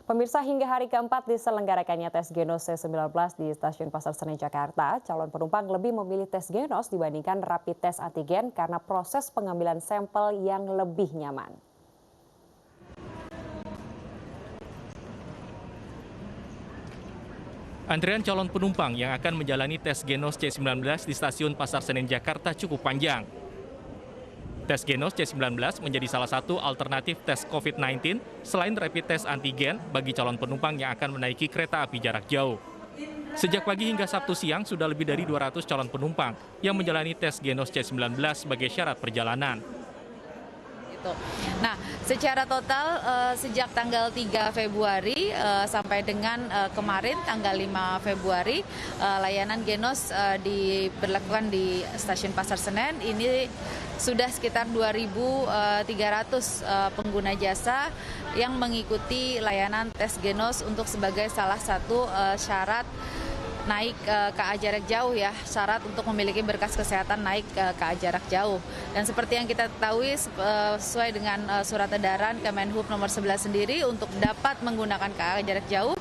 Pemirsa, hingga hari keempat diselenggarakannya tes Genos C19 di Stasiun Pasar Senen, Jakarta, calon penumpang lebih memilih tes Genos dibandingkan rapid test antigen karena proses pengambilan sampel yang lebih nyaman. Antrean calon penumpang yang akan menjalani tes Genos C19 di Stasiun Pasar Senen, Jakarta cukup panjang. Tes Genos C19 menjadi salah satu alternatif tes COVID-19 selain rapid test antigen bagi calon penumpang yang akan menaiki kereta api jarak jauh. Sejak pagi hingga Sabtu siang, sudah lebih dari 200 calon penumpang yang menjalani tes Genos C19 sebagai syarat perjalanan. Nah, secara total sejak tanggal 3 Februari sampai dengan kemarin tanggal 5 Februari layanan Genos diberlakukan di Stasiun Pasar Senen. Ini sudah sekitar 2.300 pengguna jasa yang mengikuti layanan tes Genos untuk sebagai salah satu syarat naik KA jarak jauh ya, syarat untuk memiliki berkas kesehatan naik KA jarak jauh. Dan seperti yang kita ketahui sesuai dengan surat edaran Kemenhub nomor 11 sendiri, untuk dapat menggunakan KA jarak jauh,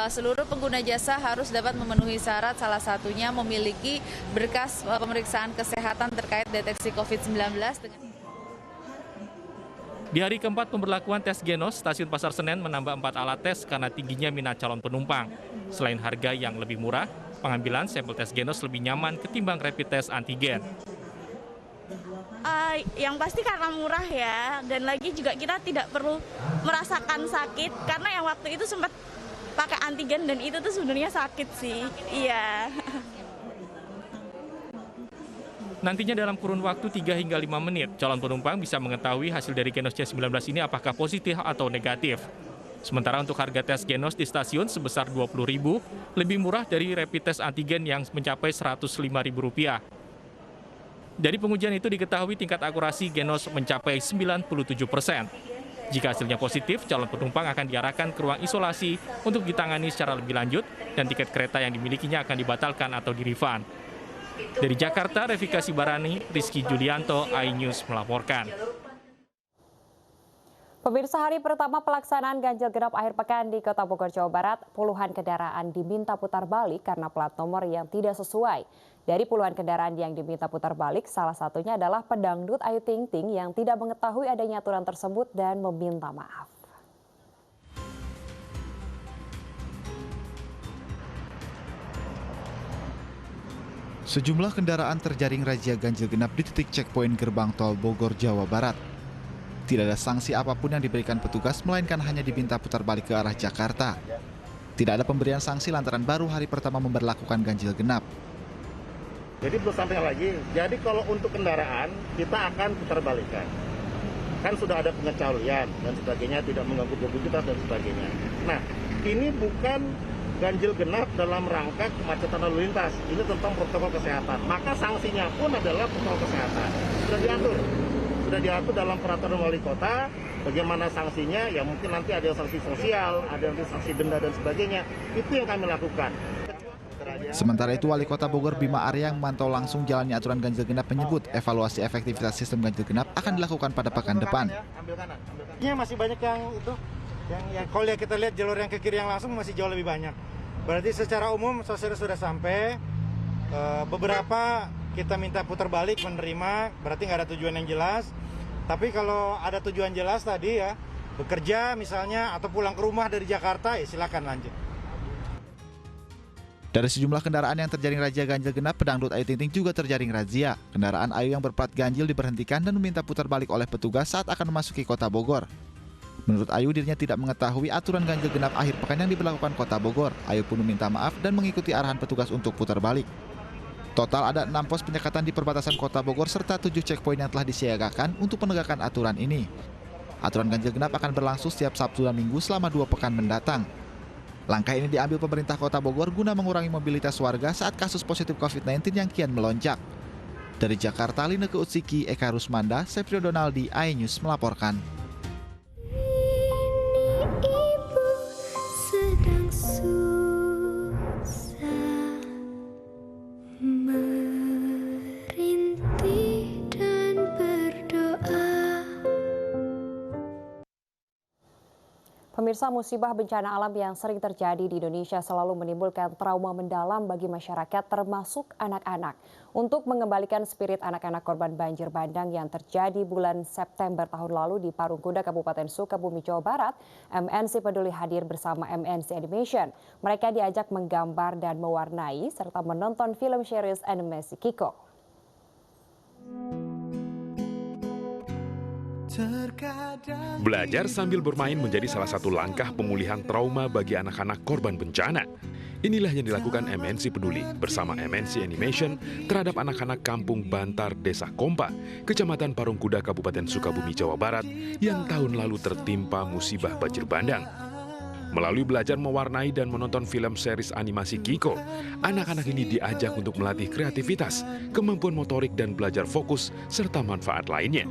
seluruh pengguna jasa harus dapat memenuhi syarat, salah satunya memiliki berkas pemeriksaan kesehatan terkait deteksi COVID-19 dengan Di hari keempat pemberlakuan tes Genos, Stasiun Pasar Senen menambah 4 alat tes karena tingginya minat calon penumpang. Selain harga yang lebih murah, pengambilan sampel tes Genos lebih nyaman ketimbang rapid test antigen. Yang pasti karena murah ya, dan lagi juga kita tidak perlu merasakan sakit, karena yang waktu itu sempat pakai antigen dan itu tuh sebenarnya sakit sih. Iya. Nantinya dalam kurun waktu 3 hingga 5 menit, calon penumpang bisa mengetahui hasil dari Genos C19 ini apakah positif atau negatif. Sementara untuk harga tes Genos di stasiun sebesar Rp20.000, lebih murah dari rapid test antigen yang mencapai Rp105.000. Dari pengujian itu diketahui tingkat akurasi Genos mencapai 97%. Jika hasilnya positif, calon penumpang akan diarahkan ke ruang isolasi untuk ditangani secara lebih lanjut dan tiket kereta yang dimilikinya akan dibatalkan atau di-refund. Dari Jakarta, Revika Sibarani, Rizky Julianto, iNews melaporkan. Pemirsa, hari pertama pelaksanaan ganjil genap akhir pekan di Kota Bogor, Jawa Barat, puluhan kendaraan diminta putar balik karena plat nomor yang tidak sesuai. Dari puluhan kendaraan yang diminta putar balik, salah satunya adalah pedangdut Ayu Ting Ting yang tidak mengetahui adanya aturan tersebut dan meminta maaf. Sejumlah kendaraan terjaring razia ganjil genap di titik checkpoint gerbang tol Bogor, Jawa Barat. Tidak ada sanksi apapun yang diberikan petugas, melainkan hanya diminta putar balik ke arah Jakarta. Tidak ada pemberian sanksi lantaran baru hari pertama memberlakukan ganjil genap. Jadi belum sampai lagi, jadi kalau untuk kendaraan kita akan putar balikan. Kan sudah ada pengecualian dan sebagainya, tidak mengganggu mobilitas dan sebagainya. Nah, ini bukan ganjil genap dalam rangka kemacetan lalu lintas. Ini tentang protokol kesehatan. Maka sanksinya pun adalah protokol kesehatan. Sudah diatur dalam peraturan wali kota. Bagaimana sanksinya? Ya mungkin nanti ada sanksi sosial, ada nanti sanksi denda dan sebagainya. Itu yang kami lakukan. Sementara itu, Wali Kota Bogor Bima Arya yang memantau langsung jalannya aturan ganjil genap menyebut evaluasi efektivitas sistem ganjil genap akan dilakukan pada pekan depan. Ini masih banyak yang itu. Yang kalau kita lihat jalur yang ke kiri yang langsung masih jauh lebih banyak. Berarti secara umum sosial sudah sampai, beberapa kita minta putar balik menerima, berarti nggak ada tujuan yang jelas. Tapi kalau ada tujuan jelas tadi ya, bekerja misalnya atau pulang ke rumah dari Jakarta, ya silakan lanjut. Dari sejumlah kendaraan yang terjaring razia ganjil genap, pedangdut Ayu Ting Ting juga terjaring razia. Kendaraan Ayu yang berplat ganjil diberhentikan dan meminta putar balik oleh petugas saat akan memasuki Kota Bogor. Menurut Ayu, dirinya tidak mengetahui aturan ganjil genap akhir pekan yang diberlakukan Kota Bogor. Ayu pun meminta maaf dan mengikuti arahan petugas untuk putar balik. Total ada 6 pos penyekatan di perbatasan Kota Bogor serta 7 checkpoint yang telah disiagakan untuk penegakan aturan ini. Aturan ganjil genap akan berlangsung setiap Sabtu dan Minggu selama 2 pekan mendatang. Langkah ini diambil pemerintah Kota Bogor guna mengurangi mobilitas warga saat kasus positif COVID-19 yang kian melonjak. Dari Jakarta, Lineke Utsiki, Eka Rusmanda, Septrio Donaldi, iNews melaporkan. Pemirsa, musibah bencana alam yang sering terjadi di Indonesia selalu menimbulkan trauma mendalam bagi masyarakat termasuk anak-anak. Untuk mengembalikan spirit anak-anak korban banjir bandang yang terjadi bulan September tahun lalu di Parungkuda, Kabupaten Sukabumi, Jawa Barat, MNC Peduli hadir bersama MNC Animation. Mereka diajak menggambar dan mewarnai serta menonton film series animasi Kiko. Belajar sambil bermain menjadi salah satu langkah pemulihan trauma bagi anak-anak korban bencana. Inilah yang dilakukan MNC Peduli bersama MNC Animation terhadap anak-anak kampung Bantar, Desa Kompa, Kecamatan Parungkuda, Kabupaten Sukabumi, Jawa Barat, yang tahun lalu tertimpa musibah banjir bandang. Melalui belajar mewarnai dan menonton film series animasi Kiko, anak-anak ini diajak untuk melatih kreativitas, kemampuan motorik dan belajar fokus, serta manfaat lainnya.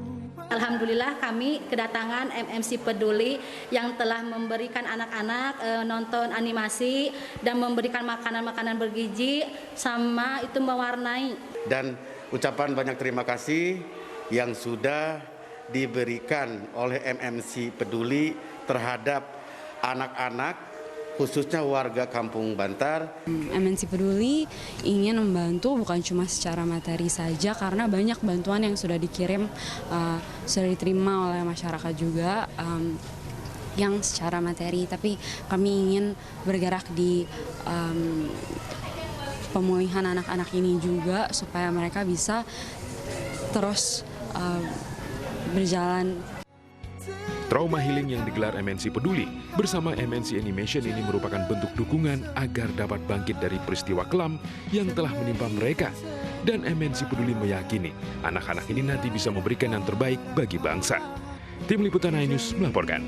Alhamdulillah kami kedatangan MNC Peduli yang telah memberikan anak-anak nonton animasi dan memberikan makanan-makanan bergizi sama itu mewarnai. Dan ucapan banyak terima kasih yang sudah diberikan oleh MNC Peduli terhadap anak-anak khususnya warga Kampung Bantar. MNC Peduli ingin membantu bukan cuma secara materi saja, karena banyak bantuan yang sudah dikirim, sudah diterima oleh masyarakat juga yang secara materi. Tapi kami ingin bergerak di pemulihan anak-anak ini juga supaya mereka bisa terus berjalan. Trauma healing yang digelar MNC Peduli bersama MNC Animation ini merupakan bentuk dukungan agar dapat bangkit dari peristiwa kelam yang telah menimpa mereka. Dan MNC Peduli meyakini anak-anak ini nanti bisa memberikan yang terbaik bagi bangsa. Tim Liputan iNews melaporkan.